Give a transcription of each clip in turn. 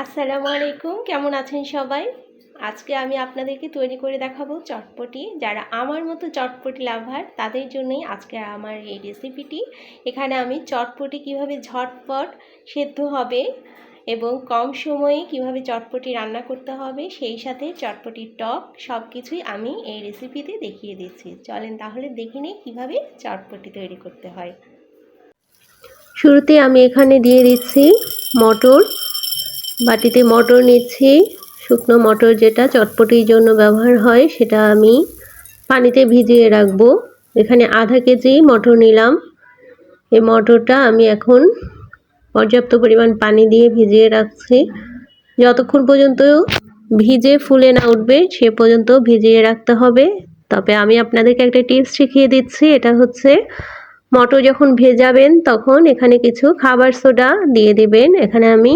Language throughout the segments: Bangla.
আসসালামু আলাইকুম, কেমন আছেন সবাই? আজকে আমি আপনাদেরকে তৈরি করে দেখাবো চটপটি। যারা আমার মতো চটপটি লাভার তাদের জন্যই আজকে আমার এই রেসিপিটি। এখানে আমি চটপটি কিভাবে ঝটপট সেদ্ধ হবে এবং কম সময়ে কিভাবে চটপটি রান্না করতে হবে, সেই সাথে চটপটির টক সব কিছুই আমি এই রেসিপিতে দেখিয়ে দিচ্ছি। চলেন তাহলে দেখে নিই কীভাবে চটপটি তৈরি করতে হয়। শুরুতে আমি এখানে দিয়ে দিচ্ছি মটর। বাটিতে মটর নিচ্ছি, শুকনো মটর যেটা চটপটির জন্য ব্যবহার হয়, সেটা আমি পানিতে ভিজিয়ে রাখবো। এখানে আধা কেজি মটর নিলাম। এই মটরটা আমি এখন পর্যাপ্ত পরিমাণ পানি দিয়ে ভিজিয়ে রাখছি। যতক্ষণ পর্যন্ত ভিজে ফুলে না উঠবে সে পর্যন্ত ভিজিয়ে রাখতে হবে। তবে আমি আপনাদেরকে একটা টিপস শিখিয়ে দিচ্ছি, এটা হচ্ছে মটর যখন ভেজাবেন তখন এখানে কিছু খাবার সোডা দিয়ে দিবেন। এখানে আমি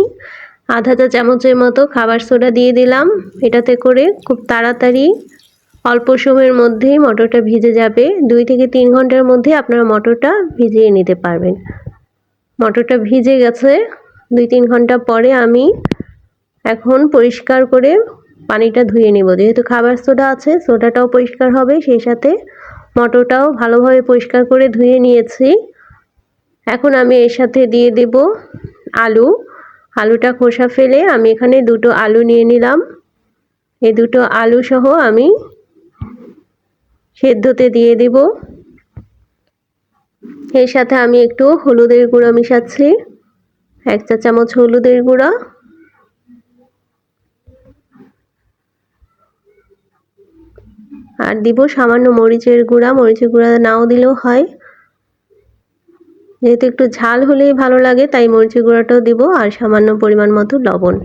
আধা চা চামচের মতো খাবার সোডা দিয়ে দিলাম। এটাতে করে খুব তাড়াতাড়ি অল্প সময়ের মধ্যেই মটরটা ভিজে যাবে। 2 থেকে 3 ঘন্টার মধ্যে আপনারা মটরটা ভিজিয়ে নিতে পারবেন। মটরটা ভিজে গেছে। 2-3 ঘন্টা পরে আমি এখন পরিষ্কার করে পানিটা ধুয়ে নেব। যেহেতু খাবার সোডা আছে, সোডাটাও পরিষ্কার হবে, সেই সাথে মটরটাও ভালোভাবে পরিষ্কার করে ধুয়ে নিয়েছি। এখন আমি এর সাথে দিয়ে দেব আলু। আলুটা খোসা ফেলে আমি এখানে 2টো আলু নিয়ে নিলাম। এই 2টো আলু সহ আমি সেদ্ধতে দিয়ে দেব। এর সাথে আমি একটু হলুদের গুঁড়ো মিশাচ্ছি, 1 চা চামচ হলুদের গুঁড়া, আর দিব সামান্য মরিচের গুঁড়া। মরিচের গুঁড়া নাও দিলেও হয়, যেহেতু একটু ঝাল হলেই ভালো লাগে তাই মরিচের গুঁড়াটাও দিব, আর সামান্য পরিমাণ মতো লবণ।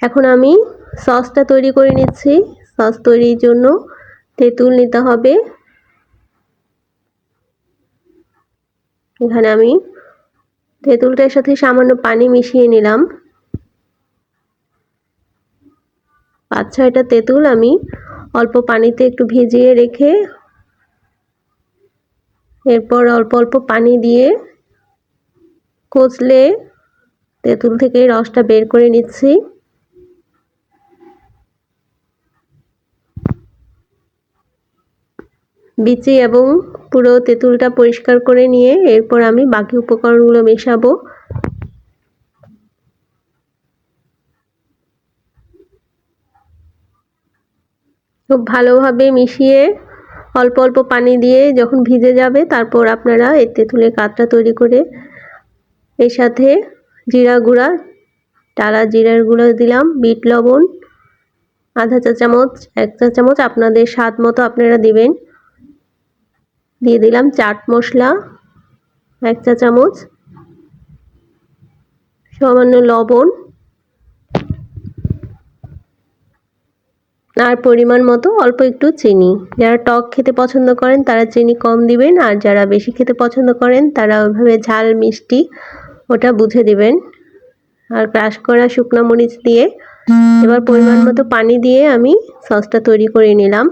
এখন আমি সসটা তৈরি করে নিচ্ছি। সস তৈরির জন্য তেঁতুল নিতে হবে। এখানে আমি তেঁতুলটার সাথে সামান্য পানি মিশিয়ে নিলাম। 5-6টা তেঁতুল আমি অল্প পানিতে একটু ভিজিয়ে রেখে এরপর অল্প অল্প পানি দিয়ে কচলে তেঁতুল থেকে রসটা বের করে নিচ্ছি। বিচি এবং পুরো তেঁতুলটা পরিষ্কার করে নিয়ে এরপর আমি বাকি উপকরণগুলো মেশাবো। খুব ভালোভাবে মিশিয়ে অল্প অল্প পানি দিয়ে যখন ভিজে যাবে তারপর আপনারা এই তেঁতুলের কাতটা তৈরি করে এর সাথে জিরা গুঁড়া, টালা জিরার গুঁড়া দিলাম, বিট লবণ আধা চা চামচ, 1 চা চামচ আপনাদের স্বাদ মতো আপনারা দিবেন। দিয়ে দিলাম চাট মশলা 1 চা চামচ, সামান্য লবণ আর পরিমাণ মতো অল্প একটু চিনি। যারা টক খেতে পছন্দ করেন তারা চিনি কম দিবেন, আর যারা বেশি খেতে পছন্দ করেন তারা ওইভাবে ঝাল মিষ্টি ওটা বুঝে দিবেন। আর ক্রাশ করা শুকনো মরিচ দিয়ে এবার পরিমাণ মতো পানি দিয়ে আমি সসটা তৈরি করে নিলাম।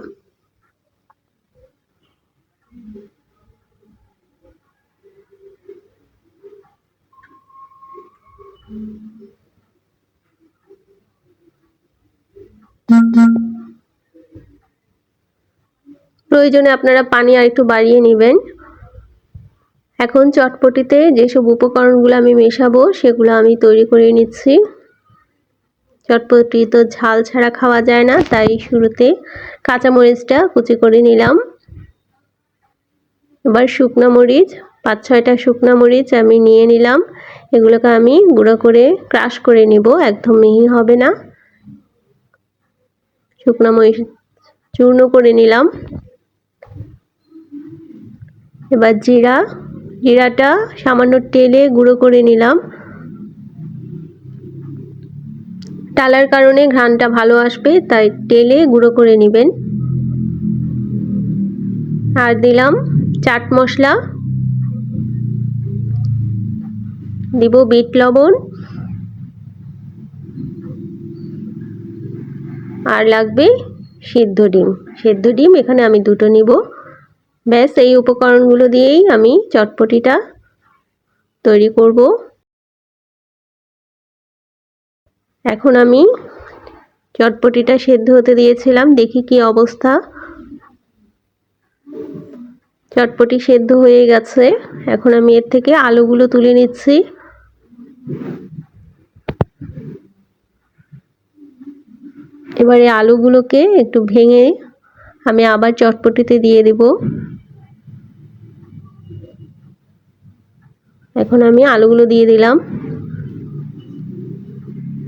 প্রয়োজনে আপনারা পানি আর একটু বাড়িয়ে নেবেন। এখন চটপটিতে যেসব উপকরণগুলো আমি মেশাবো সেগুলো আমি তৈরি করে নিচ্ছি। চটপটি তো ঝাল ছাড়া খাওয়া যায় না, তাই শুরুতে কাঁচামরিচটা কুচি করে নিলাম। এবার শুকনো মরিচ 5-6টা শুকনো মরিচ আমি নিয়ে নিলাম। এগুলোকে আমি গুঁড়ো করে ক্রাশ করে নিব, একদম মিহি হবে না। শুকনো মরিচ চূর্ণ করে নিলাম। এবার জিরাটা সামান্য তেলে গুঁড়ো করে নিলাম। টালার কারণে ঘ্রাণটা ভালো আসবে, তাই তেলে গুঁড়ো করে নেবেন। আর দিলাম চাট মশলা, দিব বিট লবণ, আর লাগবে সিদ্ধ ডিম। সিদ্ধ ডিম এখানে আমি 2টো নিব। ব্যাস, এই উপকরণগুলো দিয়েই আমি চটপটিটা তৈরি করব। এখন আমি চটপটিটা সেদ্ধ হতে দিয়েছিলাম, দেখি কি অবস্থা। চটপটি সেদ্ধ হয়ে গেছে। এখন আমি এর থেকে আলুগুলো তুলে নিচ্ছি। এবারে আলুগুলোকে একটু ভেঙে আমি আবার চটপটিতে দিয়ে দেব। এখন আমি আলুগুলো দিয়ে দিলাম।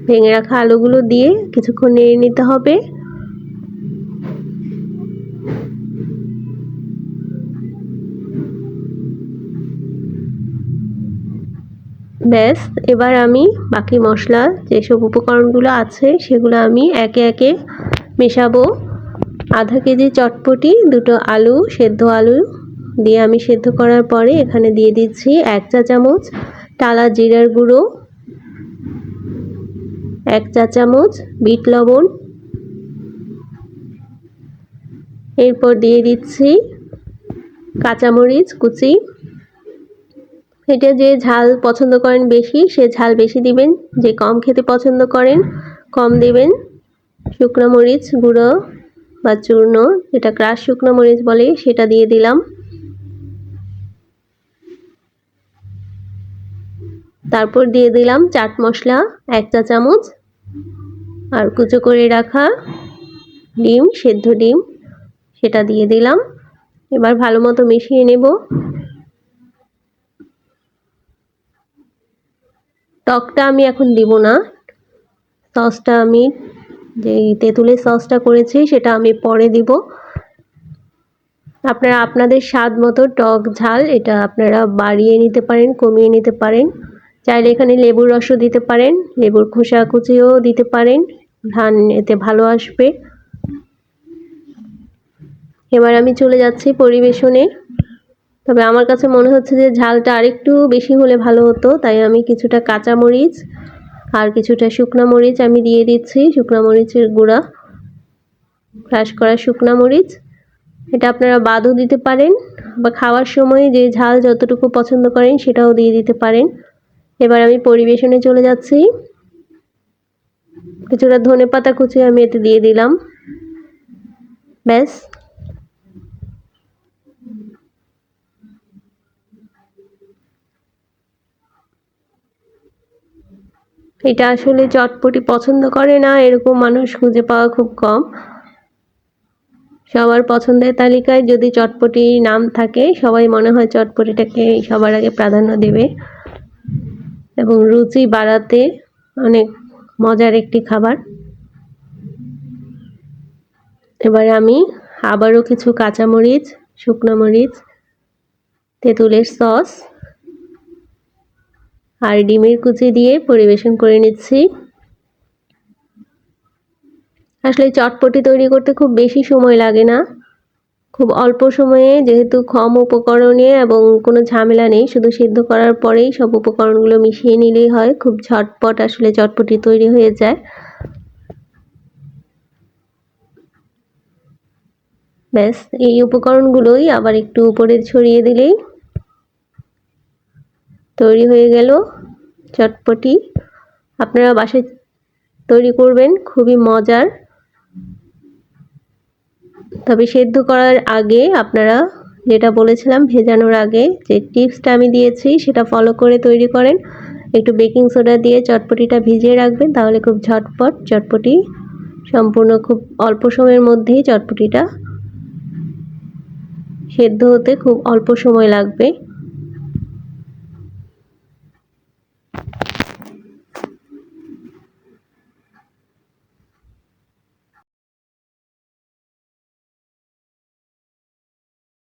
ভেঙে রাখা আলুগুলো দিয়ে কিছুক্ষণ নেড়ে নিতে হবে। ব্যাস, এবার আমি বাকি মশলা যেসব উপকরণগুলো আছে সেগুলো আমি একে একে মেশাবো। আধা কেজি চটপটি, দুটো আলু, সেদ্ধ আলু দিয়ে আমি সেদ্ধ করার পরে এখানে দিয়ে দিচ্ছি 1 চা চামচ টালা জিরার গুঁড়ো, 1 চা চামচ বিট লবণ, এরপর দিয়ে দিচ্ছি কাঁচামরিচ কুচি। এটা যে ঝাল পছন্দ করেন বেশি সে ঝাল বেশি দিবেন, যে কম খেতে পছন্দ করেন কম দিবেন। শুকনো মরিচ গুঁড়ো বা চূর্ণ, যেটা ক্রাশ শুকনো মরিচ বলে, সেটা দিয়ে দিলাম। তারপর দিয়ে দিলাম চাট মশলা 1 চা চামচ, আর কুচো করে রাখা ডিম, সেদ্ধ ডিম, সেটা দিয়ে দিলাম। এবার ভালো মতো মিশিয়ে নেব। টকটা আমি এখন দিব না, সসটা আমি যে তেঁতুলের সসটা করেছি সেটা আমি পরে দিব। আপনারা আপনাদের স্বাদ মতো টক ঝাল এটা আপনারা বাড়িয়ে নিতে পারেন, কমিয়ে নিতে পারেন। চাইলে এখানে লেবুর রসও দিতে পারেন, লেবুর খোসা কুচিও দিতে পারেন, ধান এতে ভালো আসবে। এবার আমি চলে যাচ্ছি পরিবেশনে। তবে আমার কাছে মনে হচ্ছে যে ঝালটা আরেকটু বেশি হলে ভালো হতো, তাই আমি কিছুটা কাঁচামরিচ আর কিছুটা শুকনো মরিচ আমি দিয়ে দিচ্ছি, শুকনো মরিচের গুঁড়া, ক্রাশ করা শুকনো মরিচ। এটা আপনারা বাদও দিতে পারেন বা খাওয়ার সময় যে ঝাল যতটুকু পছন্দ করেন সেটাও দিয়ে দিতে পারেন। এবার আমি পরিবেশনে চলে যাচ্ছি। কিছুটা ধনেপাতা কুচি আমি এতে দিয়ে দিলাম। ব্যাস, এটা আসলে চটপটি পছন্দ করে না এরকম মানুষ খুঁজে পাওয়া খুব কম। সবার পছন্দের তালিকায় যদি চটপটি নাম থাকে সবাই মনে হয় চটপটিটাকে সবার আগে প্রাধান্য দেবে, এবং রুচি বাড়াতে অনেক মজার একটি খাবার। এবারে আমি আবারও কিছু কাঁচামরিচ, শুকনো মরিচ, তেঁতুলের সস আর ডিমের কুচি দিয়ে পরিবেশন করে নিচ্ছি। আসলে চটপটি তৈরি করতে খুব বেশি সময় লাগে না, খুব অল্প সময়ে, যেহেতু কম উপকরণে এবং কোনো ঝামেলা নেই, শুধু সিদ্ধ করার পরেই সব উপকরণগুলো মিশিয়ে নিলেই হয়, খুব ঝটপট আসলে চটপটি তৈরি হয়ে যায়। ব্যাস, এই উপকরণগুলোই আবার একটু উপরে ছড়িয়ে দিলেই তৈরি হয়ে গেল চটপটি। আপনারা বাসায় তৈরি করবেন, খুবই মজার। তবে সেদ্ধ করার আগে আপনারা যেটা বলেছিলাম ভেজানোর আগে যে টিপসটা আমি দিয়েছি সেটা ফলো করে তৈরি করেন। একটু বেকিং সোডা দিয়ে চটপটিটা ভিজিয়ে রাখবেন, তাহলে খুব ঝটপট চটপটি সম্পূর্ণ খুব অল্প সময়ের মধ্যেই চটপটিটা সেদ্ধ হতে খুব অল্প সময় লাগবে।